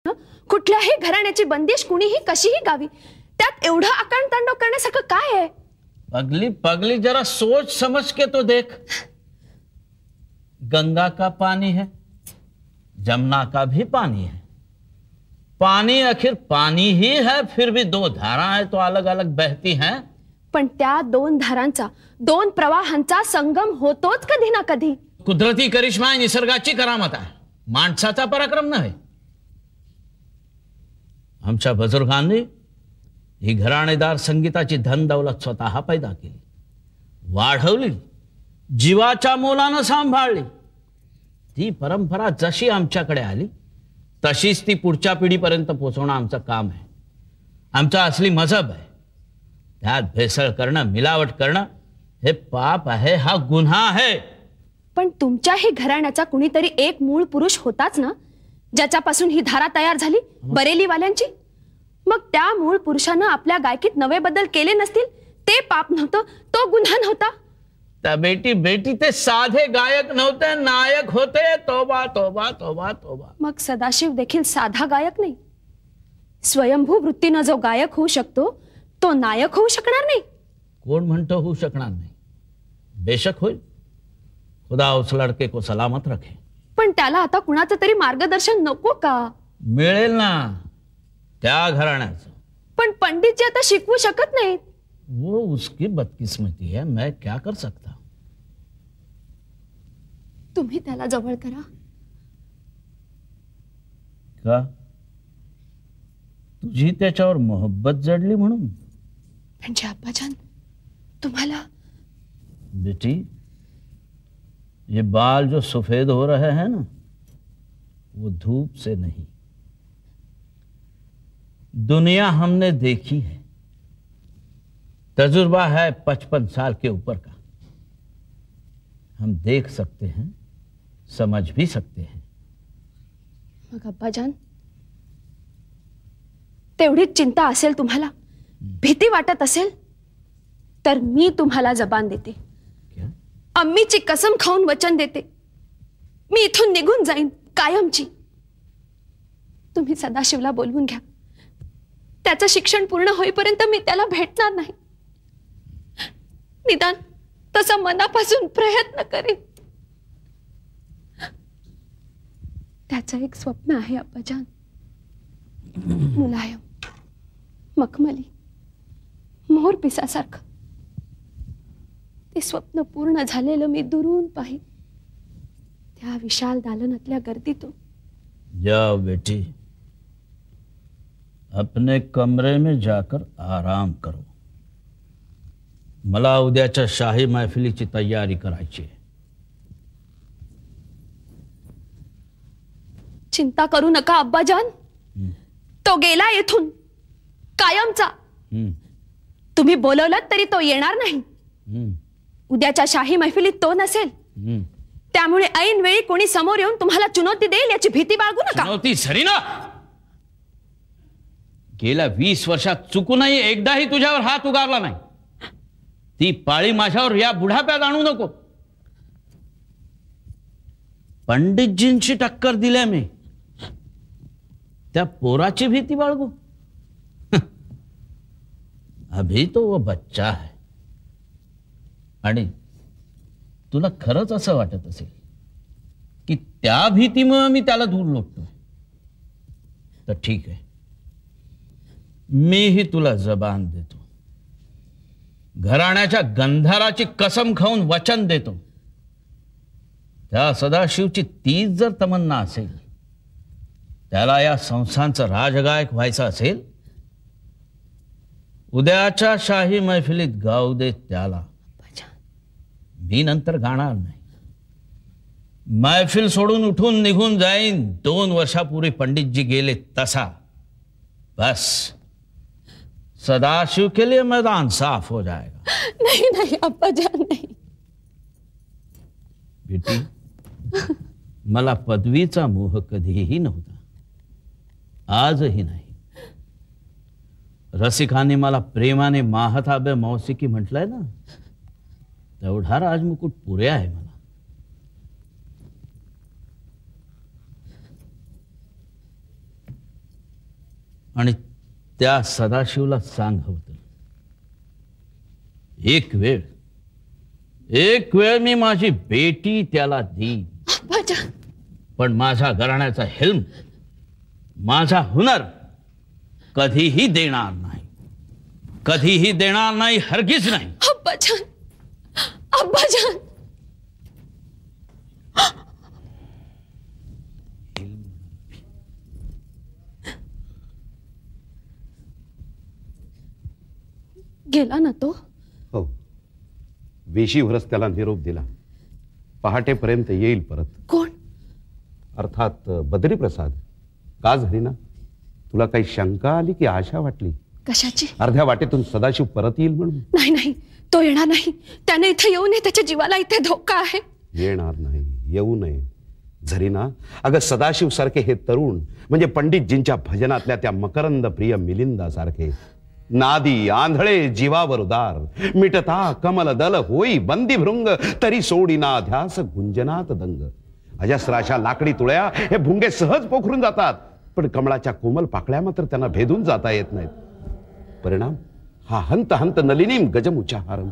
कुठल्याही घराण्याची बंदिश कुणीही कशीही गावी, त्यात एवढं आकांडतांडव करण्यासारखं काय आहे? पगली पगली जरा सोच समझ के तो देख। गंगा का पानी है, जमुना का भी पानी है, पानी आखिर पानी ही है, फिर भी दो धाराएं तो अलग अलग बहती हैं। पण त्या दोन धारांचा, दोन प्रवाहांचा संगम होतोच कधी ना कधी। कुदरती करिश्मा आहे, निसर्गाची करामत आहे, माणसाचा पराक्रम नव्हे। आमच्या बुजुर्गांनी ही घराणेदार संगीताची धन दौलत स्वतः पैदा केली, वाढवली, जीवाच्या मोलानं सांभाळली। ती परंपरा जशी आमच्याकडे आली तशीच ती पुढच्या पिढीपर्यंत पोहोचवणं आमचं काम आहे, आमचा असली मजहब आहे। त्यात भेसळ करणं, मिलावट करणं हे पाप आहे, हा गुन्हा आहे। पण तुमच्याही घराण्याचा कुणीतरी एक मूळ पुरुष होताच ना, ज्याच्यापासून ही धारा तयार झाली, बरेलीवाल्यांची। मग त्या मूळ पुरुषानं आपल्या गायकीत नवे बदल केले नसतील, ते पाप नव्हतं, तो गुन्हा नव्हता। त्या बेटी बेटी ते साधे गायक नव्हते, नायक होते। तोबा तोबा तोबा तोबा। मग सदाशिव देखील साधा गायक नाही, स्वयंभू वृत्तीनं जो गायक होऊ शकतो तो नायक होऊ शकणार नाही। कोण म्हणतो होऊ शकणार नाही? बेशक होईल, खुदा उस लड़के को सलामत रखे। पण त्याला आता कुणाचं तरी मार्गदर्शन नको का? मिळेल ना त्या घराण्याचं। पण पंडितजी आता शिकवू शकत नाहीत। वो उसकी बदकिस्मती है, मैं क्या कर सकता। तुम्ही त्याला जवळ करा। का? तुझी त्याच्यावर मोहब्बत जडली म्हणून? म्हणजे अब्बाजान तुम्हाला? बेटी, ये बाल जो सफेद हो रहे हैं ना, वो धूप से नहीं, दुनिया हमने देखी है, तजुर्बा है 55 साल के ऊपर का। हम देख सकते हैं, समझ भी सकते हैं। मग अब्बाजान, तेवढीच चिंता असेल तुम्हाला, भीती वाटत असेल, तर मी तुम्हाला जबान देते, अम्मीची कसम खाऊन वचन देते, मी इथून निघून जाईन कायमची। तुम्ही सदाशिवला बोलवून घ्या, त्याचं शिक्षण पूर्ण होईपर्यंत मी त्याला भेटणार नाही। निदान तसा मनापासून प्रयत्न करेन। त्याचं एक स्वप्न आहे अब्बाजान, मुलायम, मखमली, मोर पिसासारखं। ते स्वप्न पूर्ण झालेलं मी दुरून पाहिन, त्या विशाल दालनातल्या गर्दीतून। जाओ बेटी, अपने कमरे में जाकर आराम करो। मला उद्याच्या शाही महफिलीची तयारी करायची आहे। चिंता करू नका अब्बाजान, तो गेला येथून कायमचा। तुम्ही बोलवलात तरी तो येणार नाही। उद्याच्या शाही मैफिलीत तो नसेल, त्यामुळे ऐन वेळी कोणी समोर येऊन तुम्हाला चुनौती देईल याची भीती बाळगू नका। चुनौती सरीना, गेल्या 20 वर्षात चुकूनही एकदाही तुझ्यावर हात उगारला नाही। ती पाळी माझ्यावर या बुढाप्यात आणू नको। पंडितजींची टक्कर दिल्या मी, त्या पोराची भीती बाळगू? अभी तो वो बच्चा है। आणि तुला खरंच असं वाटत असेल की त्या भीतीमुळे मी त्याला दूर लोटतो, तर ठीक आहे, मीही तुला जबान देतो, घराण्याच्या गंधाराची कसम खाऊन वचन देतो। त्या सदाशिवची तीच जर तमन्ना असेल, त्याला या संस्थांचं राजगायक व्हायचं असेल, उद्याच्या शाही मैफिलीत गाऊ दे त्याला। मी नंतर गाणार नाही, मैफिल सोडून उठून निघून जाईन 2 वर्षापूर्वी पंडितजी गेले तसा। बस सदाशिव के लिए मैदान साफ हो जाएगा। नहीं नहीं अब्बाजान, नहीं। बेटी, मला पदवीचा मोह कधीही नव्हता, आजही नाही। रसिकांनी मला प्रेमाने माहताबे मौसिकी म्हटलंय ना, तेवढा राजमुकुट पुरे आहे मला। आणि त्या सदाशिवला सांग होतं, एक वेळ मी माझी बेटी त्याला देईन, पण माझा घराण्याचा हिल्म, माझा हुनर कधीही देणार नाही, कधीही देणार नाही, हरगिज नाही. अब्बाजान, अब्बाजान. गेला ना तो? हो, वेशीवरच त्याला निरोप दिला. पहाटेपर्यंत येईल परत. कोण? अर्थात बद्री प्रसाद. का झाली ना? तुला काही शंका आली की आशा वाटली? कशाची? अर्ध्या वाटेतून सदाशिव परत येईल म्हणून. नाही नाही, तो येणार नाही. त्याने इथे येऊ नये, त्याच्या जीवाला इथे धोका आहे. येणार नाही, येऊ नये. झरीना, अगं सदाशिव सारखे हे तरुण म्हणजे पंडितजींच्या भजनातल्या त्या मकरंद प्रिय मिलिंदासारखे नादी आंधळे जीवावर उदार, मिटता कमल दल होई बंदी भृंग, तरी सोडीना ध्यास गुंजनात दंग. अजस्राशा लाकडी तुळ्या हे भुंगे सहज पोखरून जातात, पण कमळाच्या कोमल पाकळ्या मात्र त्यांना भेदून जाता येत नाहीत. परिणाम हा हंत हंत नलिनीम गजमुच्चाहारम.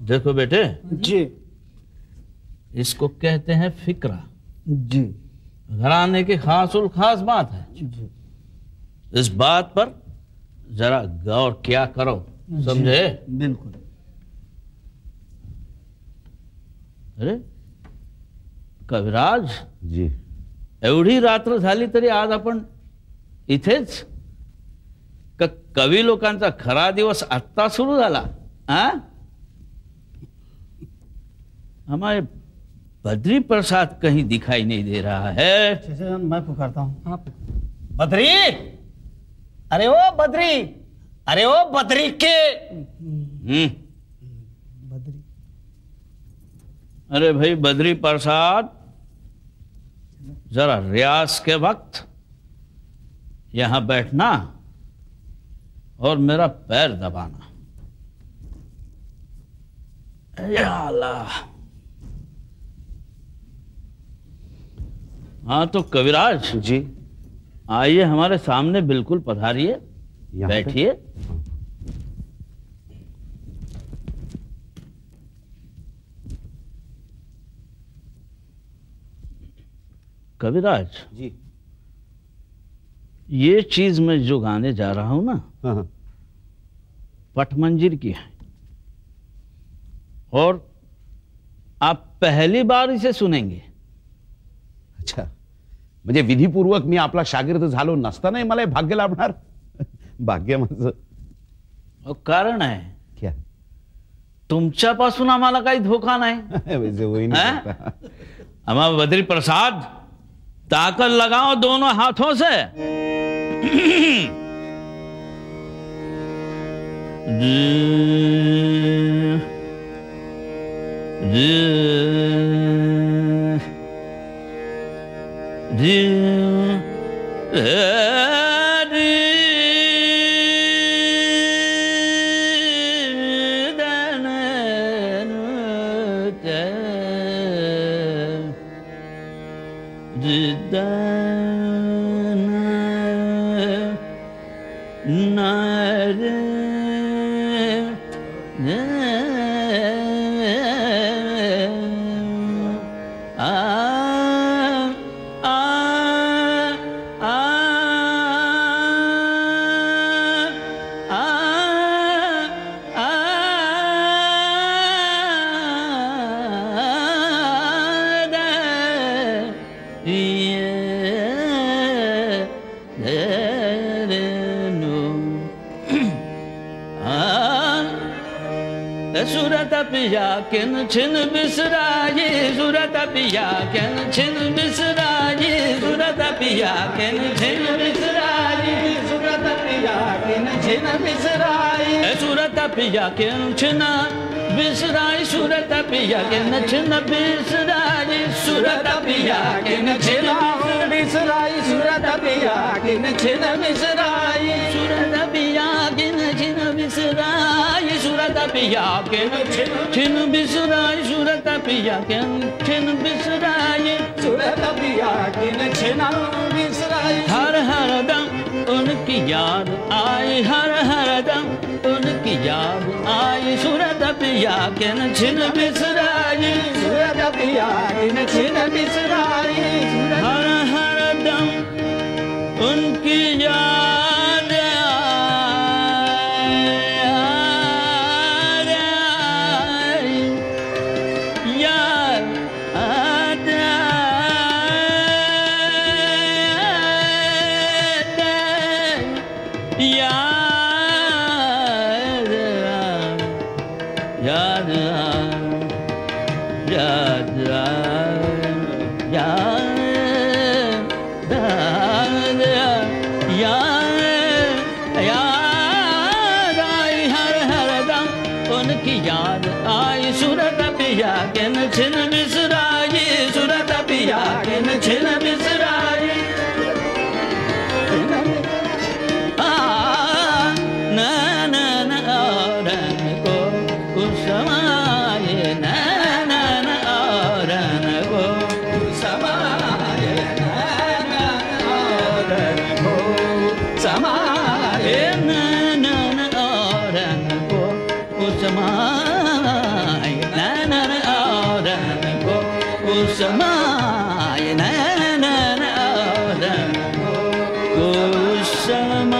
देखो बेटे जी, इसको कहते हैं फिक्रा जी, घराने की खास और खास बात है. जी, इस बात पर जरा गौर किया करो, समझे? बिल्कुल. अरे कविराज, जी, एवढी रात्र झाली तरी आज आपण इथेच? का कवी लोकांचा खरा दिवस आत्ता सुरू झाला? हमारे बद्री प्रसाद कहीं दिखाई नहीं दे रहा है. मैं पुकारता हूँ. बद्री, अरे ओ बद्री, अरे ओ बद्री के. बद्री. अरे भाई बद्री प्रसाद, जरा रियाज के वक्त यहां बैठना और मेरा पैर दबाना. या अल्लाह. हाँ तो कविराज जी, आइए हमारे सामने बिल्कुल पधारिए, बैठिए. कविराज जी, ये चीज मैं जो गाने जा रहा हूं ना, हाँ, पटमंजिर की है और आप पहली बार इसे सुनेंगे. अच्छा, म्हणजे विधीपूर्वक मी आपला शागिर्द झालो नसतानाही मला हे भाग्य लाभणार? भाग्य माझं. कारण आहे क्या? तुमच्यापासून आम्हाला काही धोका नाही. वैसे वही नहीं हैं? करता. हमारा बद्री प्रसाद, ताकत लगाओ दोनों हाथों से. सूरत पिया किन छिन बिसराई, सूरत पिया किन छिन बिसराई, सूरत पिया किन छिन बिसराई, सूरत पिया किन छिन बिसराई सूरत पिया के छिन बिसराई सूरत पिया के छिन बिसराई सूरत पिया के छिन बिसराई सूरत पिया के छिन बिसराई सूरत पिया के छिन बिसराई सूरत पिया के छिन बिसराई सूरत पिया के छिन बिसराई सूरत पिया के छिन बिसराई हर हर दम उनकी याद आई हर हर दम उनकी याद आई सूरत पिया के छिन बिसराई सूरत पिया के छिन बिसराई हर हर दम उनकी याद आई याद याद आई सूरत पिया के छिन बिसराई सूरत पिया के छिन बिसराई नैनन औरन को समाये नैनन औरन को समाये नैनन औरन को समाये नैनन औरन को समाये नैनन औरन को समाये नैनन औरन को समाये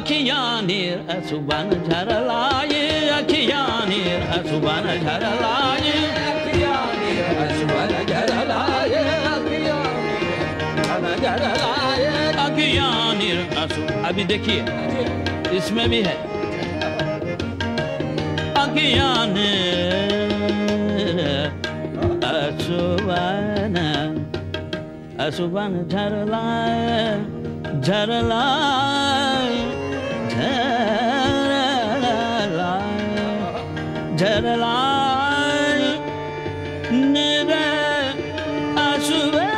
अखियानीर असुबन झरलाय अखियानीर असुबन झरलाय अखियानीर असुबन झरलाय अखियानीर असु। अभी देखिए इसमें भी है अखियानीर असुबन असुबन झरलाय झरलाय झरलाय झरलाय निरे असुबन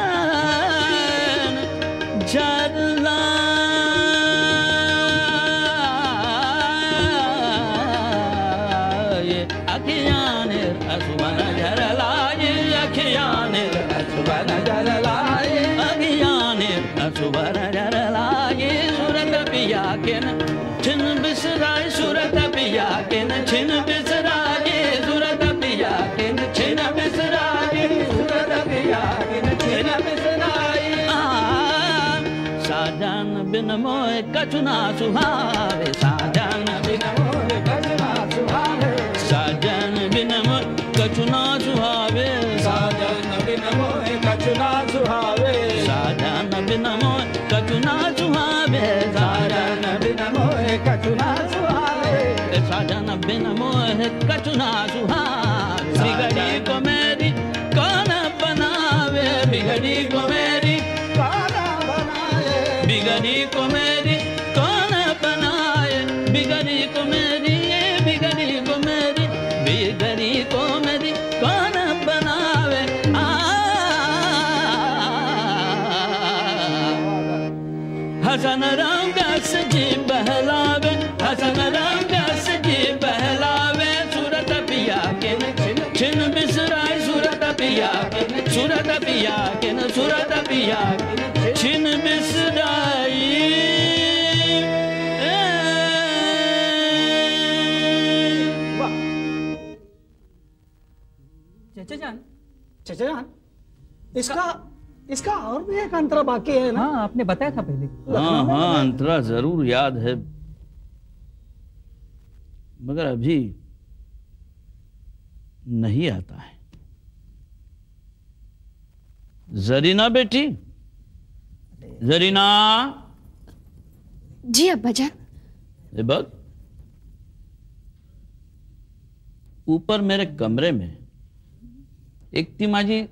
झरलाय अखियानीर असुबन झरलाय अखियानीर असुबन झरलाय अखियानीर असुबन झरलाय सूरत पिया के न छिन बिसराय सूरत पिया के न छिन बिसराय सूरत पिया के न छिन बिसराय सूरत पिया के न छिन बिसराय साजन बिन मोह कछु ना सुहावे साजन बिन मोह कछु ना सुहावे साजन बिन मोह कछु ना सुहावे साजन बिन मोह कछु ना सुहावे साजन बिन मोह कछु ना सुहावे साजन बिन मोह कछु ना सुहावे साजन बिन मोह कछु ना सुहावे बिगड़ी को मेरी कौन बनावे बिगड़ी को मेरी कौन बनाए बिगड़ी को मेरी कौन बनाए बिगड़ी को मेरी बिगड़ी को मेरी बिगड़ी को मेरी कौन बनावे हसन रंग जी बहलावे हसन रंग जी बहलावे सूरत पिया के न छिन बिसराय सूरत पिया के न सूरत पिया के न सूरत पिया के न छिन बिसराय चचा जान इसका और भी एक अंतरा बाकी है ना? हाँ आपने बताया था पहले। हाँ हाँ अंतरा जरूर याद है मगर अभी नहीं आता है। जरीना बेटी जरीना जी अब्बाजान। हे बघ ऊपर मेरे कमरे में एक ती माझी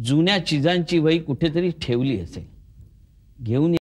जुन्या चिजांची वही कुठेतरी ठेवली असेल घेऊन